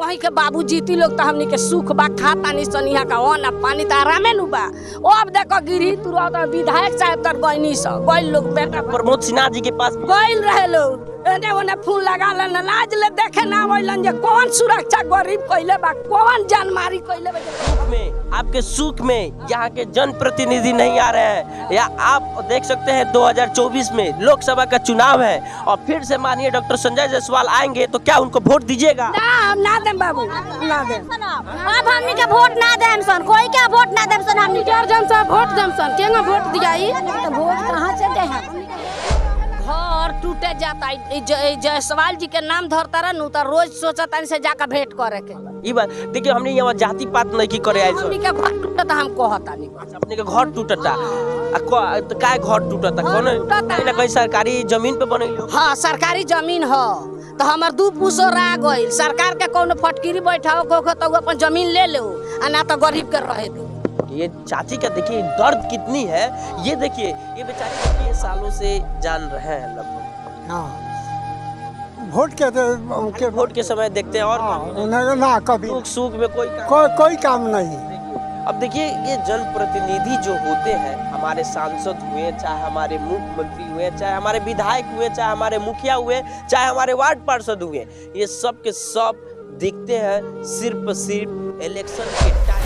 कहीं के बाबू जीती लोग तो हमनी के सुख बा खाता नहीं सन यहाँ का अन्न पानी तो आरामे नु बा। ओ अब देखो गिरी तुरंत विधायक साहब तर गइनी स गइल लोग बेटा प्रमोद सिन्हा जी के पास गइल रहे लोग एने ओने फूल लगा लन लाज ले देखे ना होइलन जे कौन सुरक्षा गरीब कइले बा कौन जानमारी कइले बा। सुख में आपके सुख में यहाँ के जनप्रतिनिधि नहीं आ रहे हैं या आप देख सकते हैं 2024 में लोकसभा का चुनाव है और फिर से माननीय डॉक्टर संजय जायसवाल आएंगे तो क्या उनको वोट दीजिएगा? ना हम ना देम बाबू ना देम। अब हमनी के वोट ना देम सन कोई के वोट ना देम सन हमनी के जन से वोट देम सन केंगा वोट दियाई तो वोट कहां से दे हम घर टूटे जाता जायसवाल जी के नाम धरता रहनु तो रोज सोचता से जाकर भेंट करे के। ये बात देखिए हमने यहाँ जाति पात नहीं की करे आए हमनी के घर टूटता हम कहता नहीं अपने के घर टूटता तो काय घर टूटता कौन कहीं ना कहीं सरकारी जमीन पे बने। हाँ सरकारी जमीन हो तो हमार दू पूसो रह गइल सरकार के कोनो फटकिरी बैठाओ को तो अपन जमीन ले लो ना तो गरीब के रहे दो। ये चाची का देखिए दर्द कितनी है ये देखिए ये बेचारी कितने सालों से जान रहे हैं लगभग। हाँ वोट के समय देखते हैं और ना कभी सुख में कोई काम नहीं। अब देखिए ये जनप्रतिनिधि जो होते हैं हमारे सांसद हुए चाहे हमारे मुख्यमंत्री हुए चाहे हमारे विधायक हुए चाहे हमारे मुखिया हुए चाहे हमारे वार्ड पार्षद हुए ये सब के सब दिखते हैं सिर्फ इलेक्शन के टाइम।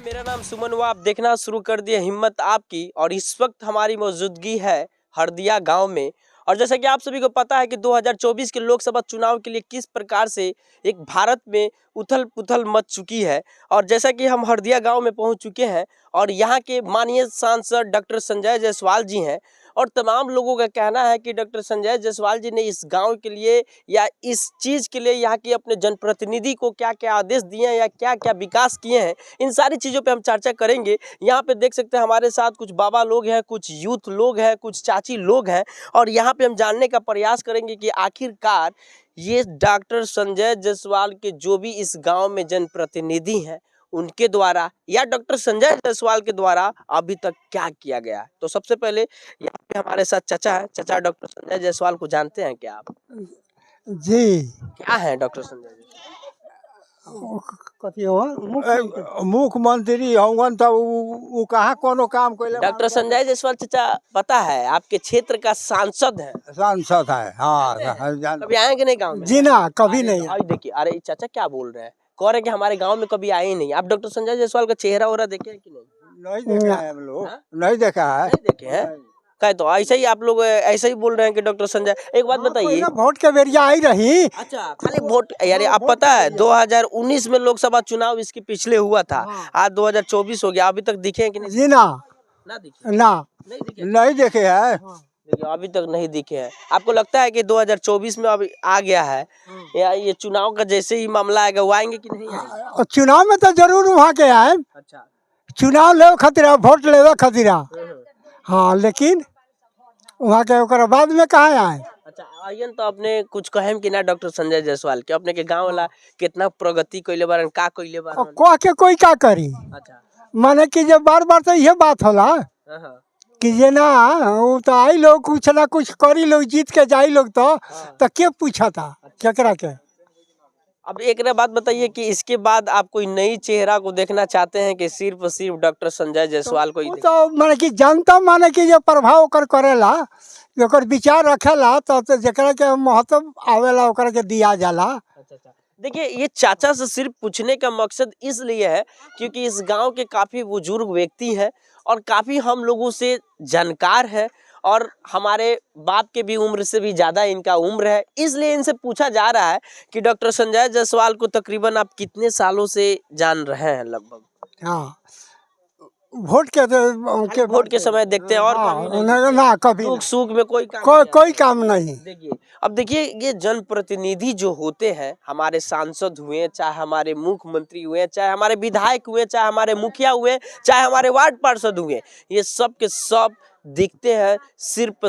मेरा नाम सुमन हुआ, आप देखना शुरू कर दिए हिम्मत आपकी और इस वक्त हमारी मौजूदगी है हरदिया गांव में। और जैसा कि आप सभी को पता है कि 2024 के लोकसभा चुनाव के लिए किस प्रकार से एक भारत में उथल पुथल मच चुकी है और जैसा कि हम हरदिया गांव में पहुंच चुके हैं और यहाँ के माननीय सांसद डॉक्टर संजय जायसवाल जी हैं और तमाम लोगों का कहना है कि डॉक्टर संजय जायसवाल जी ने इस गांव के लिए या इस चीज़ के लिए यहाँ के अपने जनप्रतिनिधि को क्या क्या आदेश दिए हैं या क्या क्या विकास किए हैं इन सारी चीज़ों पे हम चर्चा करेंगे। यहाँ पे देख सकते हैं हमारे साथ कुछ बाबा लोग हैं, कुछ यूथ लोग हैं, कुछ चाची लोग हैं और यहाँ पे हम जानने का प्रयास करेंगे कि आखिरकार ये डॉक्टर संजय जायसवाल के जो भी इस गाँव में जनप्रतिनिधि हैं उनके द्वारा या डॉक्टर संजय जायसवाल के द्वारा अभी तक क्या किया गया है। तो सबसे पहले यहाँ पे हमारे साथ चाचा है। चाचा डॉक्टर संजय जायसवाल को जानते हैं क्या आप? जी क्या है डॉक्टर संजय मुख्यमंत्री होंगन तो वो कहाँ कोनो काम कोई। डॉक्टर संजय जायसवाल चाचा पता है आपके क्षेत्र का सांसद है? सांसद है हाँ। कभी आए कि नहीं गाँव में? जी ना कभी नहीं। देखिए अरे चाचा क्या बोल रहे हैं कह रहे कि हमारे गांव में कभी आए ही नहीं। आप डॉक्टर संजय जायसवाल का चेहरा वगैरह देखे हैं कि नहीं? नहीं देखा है हम लोग नहीं देखा है। नहीं देखे हैं कहे तो ऐसे ही आप लोग ऐसे ही बोल रहे हैं कि डॉक्टर संजय। एक बात बताइए वोट के बेरिया आई रही। अच्छा खाली वोट यार आप पता है 2019 में लोकसभा चुनाव इसके पिछले हुआ था आज 2024 हो गया अभी तक दिखे हैं कि नहीं? जी ना दिखे ना नहीं देखे है देखिए अभी तक नहीं दिखे हैं। आपको लगता है कि 2024 में अभी आ गया है या ये चुनाव का जैसे ही मामला आएगा वो आएंगे कि नहीं आएंगे? चुनाव में तो जरूर वहाँ के आए। अच्छा चुनाव ले खतरा वोट ले खतरा हाँ लेकिन वहाँ के बाद में कहाँ आए। अच्छा आइयन तो अपने कुछ कहें कि ना डॉक्टर संजय जायसवाल के अपने के गांव वाला कितना प्रगति कइले बारन का कइले बारन कह के कोई का करी। अच्छा माने कि जब बार बार तो यह बात होला कि जे ना वो तो आई लोग कुछ ना कुछ करी लोग जीत के जाई लोग तो के पूछा था केकरा के। अब एक बात बताइए कि इसके बाद आप कोई नई चेहरा को देखना चाहते हैं कि सिर्फ डॉक्टर संजय जायसवाल को ही तो माने कि जनता माने कि जो प्रभाव ओकर करेला ओकर विचार रखेला तो जेकरा के महत्व आवेला ओकरा के दिया जाला। अच्छा देखिए ये चाचा से सिर्फ पूछने का मकसद इसलिए है क्योंकि इस गांव के काफी बुजुर्ग व्यक्ति हैं और काफी हम लोगों से जानकार है और हमारे बाप के भी उम्र से भी ज़्यादा इनका उम्र है इसलिए इनसे पूछा जा रहा है कि डॉक्टर संजय जायसवाल को तकरीबन आप कितने सालों से जान रहे हैं लगभग? हाँ वोट के समय देखते हैं और ना कभी सुख में कोई काम नहीं। देखिए अब देखिए ये जनप्रतिनिधि जो होते हैं हमारे सांसद हुए चाहे हमारे मुख्यमंत्री हुए चाहे हमारे विधायक हुए चाहे हमारे मुखिया हुए चाहे हमारे वार्ड पार्षद हुए ये सब के सब दिखते हैं सिर्फ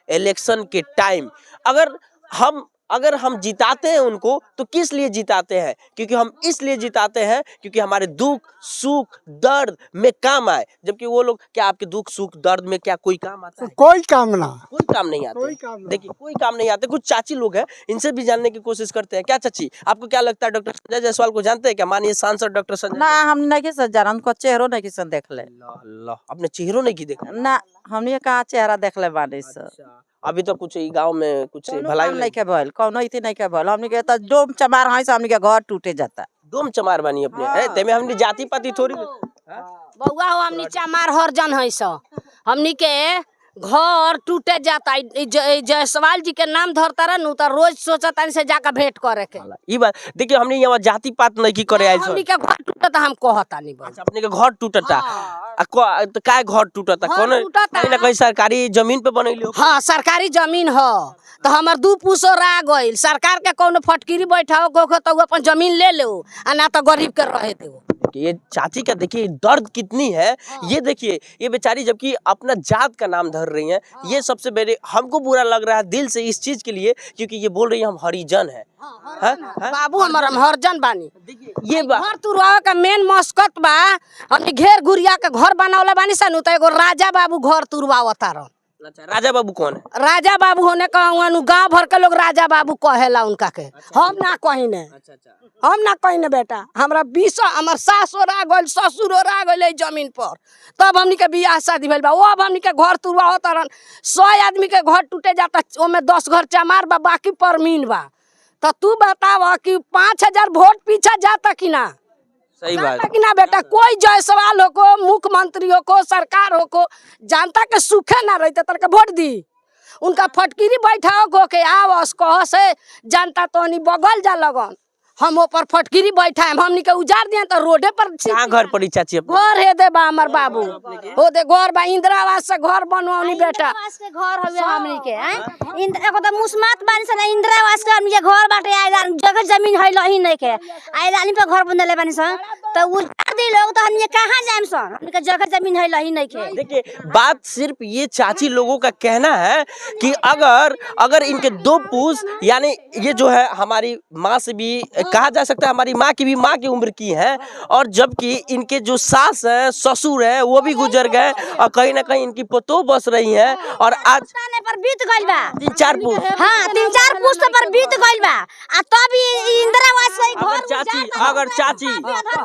इलेक्शन के टाइम। अगर हम अगर हम जिताते हैं उनको तो किस लिए जिताते हैं? क्योंकि हम इसलिए जिताते हैं क्योंकि हमारे दुख सुख दर्द में काम आए, जबकि वो लोग क्या आपके दुख सुख दर्द में क्या कोई काम आता है? कोई काम ना। कोई काम नहीं कोई आते। काम नहीं। देखिए कोई काम नहीं आते। कुछ चाची लोग हैं, इनसे भी जानने की कोशिश करते हैं। क्या चाची, आपको क्या लगता है डॉक्टर संजय जायसवाल को जानते हैं क्या? माननीय सांसद डॉक्टर संजय ना हम नहीं किसन जाना, उनको चेहरो नहीं किसन देख ले। अल्लाह अल्लाह, आपने चेहरों नहीं की देखा? ना हमने कहा चेहरा देख ले बानी से। अच्छा, अभी तो कुछ ई गांव में कुछ कौनो भलाई काम नहीं के भइल, कौनो इति नहीं के भइल। हमने के त डोम चमार है से हमने के घर टूटे जाता। डोम चमार बनी अपने है, तेमे हमने जाति पाति थोड़ी। बउआ हो हमनी चमार हरजन है सो हमनी के घर टूटे जाता। जायसवाल जी के नाम धरता रह तो रोज सोचता से जाकर भेंट करे के। ई बात देखिए, हमने यहाँ जाति पात नहीं की करे आइल हमनी के घर टूटता हम कहता नहीं बउआ। अच्छा, अपने के घर टूटता तो काय घर टूटता? घर कौन टूटता। कहीं ना कहीं सरकारी जमीन पे बनैले हो? हाँ सरकारी जमीन हो तो हमार 2 पुसो रा गइल। सरकार के कोनो फटकिरी बैठाओ को तो अपन जमीन ले लो आ ना तो गरीब के रहे दो। ये चाची का देखिए दर्द कितनी है। ये देखिए ये बेचारी जबकि अपना जात का नाम धर रही हैं, ये सबसे बड़े हमको बुरा लग रहा है दिल से इस चीज के लिए, क्योंकि ये बोल रही है हम हरिजन है। बाबू हमार हम हरजन बानी। ये घर तुरवा का मेन मस्कत बा। हमनी घेर गुड़िया के घर बनावले बानी सन तो एगो राजा बाबू घर तुरवावता रह। अच्छा, राजा बाबू कौन है? राजा बाबू होने का गांव भर के लोग राजा बाबू कहेला उनका के। हम ना कहीं ने, हम ना कहीं ने बेटा। हमरा 20 हमर सास और आ गइल, ससुर और आ गइल जमीन पर, तब हमनी के बियाह शादी भइल बा। वो अब हमनी के घर तुरवा होता रहन। 100 आदमी के घर टूटे जाता, ओमे 10 घर चमार बा, बाकी परमीन बा। तो तू बताव कि 5000 वोट पीछे जाता कि ना? सही बात कि ना बेटा। कोई जायसवाल हो को, मुख्यमंत्री हो को, सरकार हो को, जनता के सुखे ना रहते तर वोट दी। उनका फटकिरी बैठाओ को के आवस कह से जनता तो नहीं बगल जा लगन। हम ऊपर फटकिरी बैठा हमनी के उजाड़ दिए तो रोडे पर। कहाँ घर पड़ी चाची? घर है दे बा हमार बाबू हो दे घर बा। इंदिरा आवास से घर बनवानी बेटा। आवास के घर हवे हमनी के हैं। एगो त मुस्मात बानी सन इंदिरा आवास के हमनी के घर बाटे आइला जगह जमीन है लही नहीं के आइला नी पे घर बनले बानी सन तो उजाड़ दी लोग तो हमनी कहां जाएम सन? हमनी के जगह जमीन है लही नहीं के। देखिए बात सिर्फ ये चाची लोगों का कहना है कि अगर इनके 2 पूस यानी ये जो है हमारी माँ से भी कहा जा सकता है, हमारी माँ की भी माँ की उम्र की है, और जबकि इनके जो सास है ससुर है वो भी गुजर गए और कहीं ना कहीं इनकी पतोह बस रही है। और आज ताने पर बीत गइल बा 3-4 पूस। हां 3-4 पुस्त पर बीत गइल बा आ तब इंदिरा आवास के घर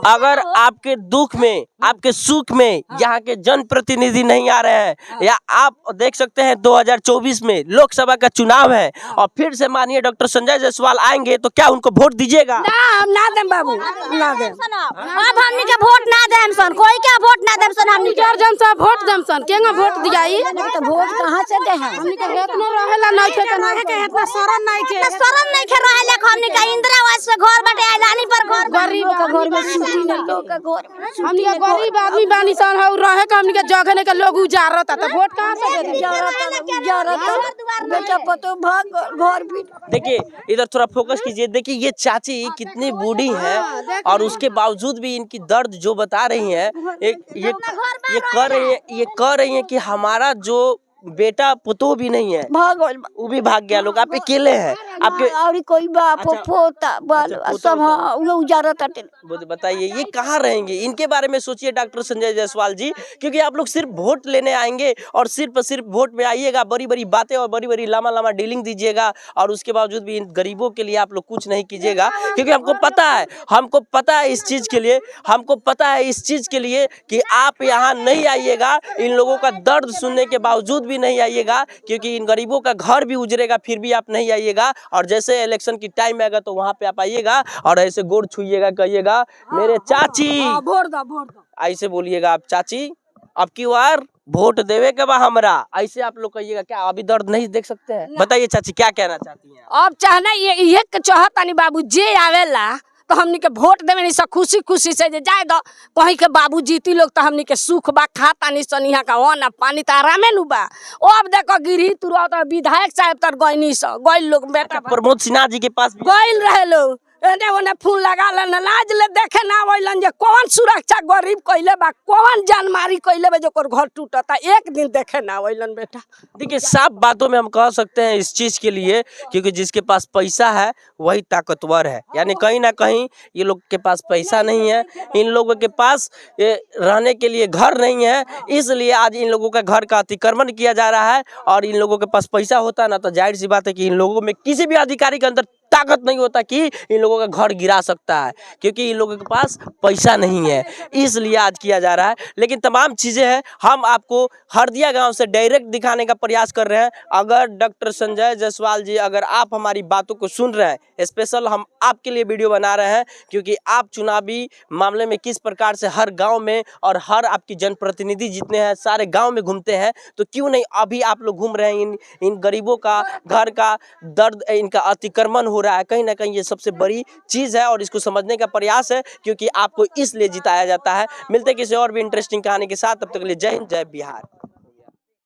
अगर आपके दुख में आपके सुख में यहाँ के जनप्रतिनिधि नहीं आ रहे हैं, या आप देख सकते हैं 2024 में लोकसभा का चुनाव है और फिर से माननीय डॉक्टर संजय जायसवाल आएंगे तो क्या उनको वोट दीजिएगा? ना हम ना देम बाबू, ना देम। अब हमनी के वोट ना देम सन। कोई के वोट ना देम सन। हमनी के जन से वोट देम सन। केंगा वोट दियाई? तो वोट कहां से दे हम? हमनी के हेत में रहेला नहीं के ना के हेत शरण नहीं के। शरण नहीं खे रहेला हमनी के इंदिरा आवास से घर बाटे आइलानी पर घर गरीब के घर में सूती नहीं लोग के घर हमनी के गरीब आदमी बानी सन हो रहे के हमनी के जगह ने के लोग उजारता त वोट कहां से दे दी? बेटा पतो भाग घर भी। देखिए इधर थोड़ा फोकस कीजिए। देखिए ये चाची कितनी बूढ़ी है और उसके बावजूद भी इनकी दर्द जो बता रही है, ये कह रही है कि हमारा जो बेटा पुतो भी नहीं है, वो भी भाग गया। लोग आप अकेले हैं, आपके और कोई बाप अच्छा, पोता बाल अच्छा, सब हाँ वो उजारत आते। बताइए ये कहाँ रहेंगे? इनके बारे में सोचिए डॉक्टर संजय जायसवाल जी, क्योंकि आप लोग सिर्फ वोट लेने आएंगे और सिर्फ वोट में आइएगा, बड़ी बड़ी बातें और बड़ी बड़ी लंबा डीलिंग दीजिएगा और उसके बावजूद भी इन गरीबों के लिए आप लोग कुछ नहीं कीजिएगा। क्योंकि हमको पता है इस चीज के लिए, हमको पता है इस चीज के लिए कि आप यहाँ नहीं आइएगा, इन लोगों का दर्द सुनने के बावजूद भी नहीं आइएगा, क्योंकि इन गरीबों का घर भी उजरेगा फिर भी आप नहीं आइएगा। और जैसे इलेक्शन की टाइम आएगा तो वहां पे आप आइएगा और ऐसे गोड़ छुइएगा, कहिएगा मेरे चाची, वोट दो ऐसे बोलिएगा आप चाची अब की बार वोट देवे के बा हमरा, ऐसे आप लोग कहिएगा। क्या अभी दर्द नहीं देख सकते हैं? बताइए चाची क्या कहना चाहती हैं? अब चाहना ये चाहतानी बाबू जे आवेला तो हमनी के वोट देवे नहीं खुशी खुशी से जे जाए दो। कहीं के बाबू जीती लोग तो हमनी के सुख बा, खाता नहीं सन यहाँ का अन्न पानी तो आरामे नु बा। अब देखो गिरी तुरंत विधायक साहब तर गइनी स गइल लोग बेटा प्रमोद सिन्हा जी के पास भी गइल रहे लोग एने ओने फूल लगा लन लाज ले देखे ना आइलन जे कौन सुरक्षा गरीब कइले बा कौन जानमारी कइले बा जो ओकर घर टूटता एक दिन देखे ना आइलन बेटा। देखिए साफ बातों में हम कह सकते हैं इस चीज के लिए, क्योंकि जिसके पास पैसा है वही ताकतवर है। यानी कहीं ना कहीं ये लोग के पास पैसा नहीं है, इन लोगों के पास रहने के लिए घर नहीं है, इसलिए आज इन लोगों का घर का अतिक्रमण किया जा रहा है। और इन लोगों के पास पैसा होता ना तो जाहिर सी बात है कि इन लोगों में किसी भी अधिकारी के अंदर ताकत नहीं होता कि इन लोगों का घर गिरा सकता है, क्योंकि इन लोगों के पास पैसा नहीं है, इसलिए आज किया जा रहा है। लेकिन तमाम चीज़ें हैं, हम आपको हरदिया गांव से डायरेक्ट दिखाने का प्रयास कर रहे हैं। अगर डॉक्टर संजय जायसवाल जी, अगर आप हमारी बातों को सुन रहे हैं, स्पेशल हम आपके लिए वीडियो बना रहे हैं, क्योंकि आप चुनावी मामले में किस प्रकार से हर गाँव में और हर आपकी जनप्रतिनिधि जितने हैं सारे गाँव में घूमते हैं, तो क्यों नहीं अभी आप लोग घूम रहे हैं इन गरीबों का घर का दर्द, इनका अतिक्रमण हो रहा है। कहीं ना कहीं ये सबसे बड़ी चीज है और इसको समझने का प्रयास है, क्योंकि आपको इसलिए जिताया जाता है। मिलते किसी और भी इंटरेस्टिंग कहानी के साथ, तब तक के लिए जय हिंद, जय बिहार।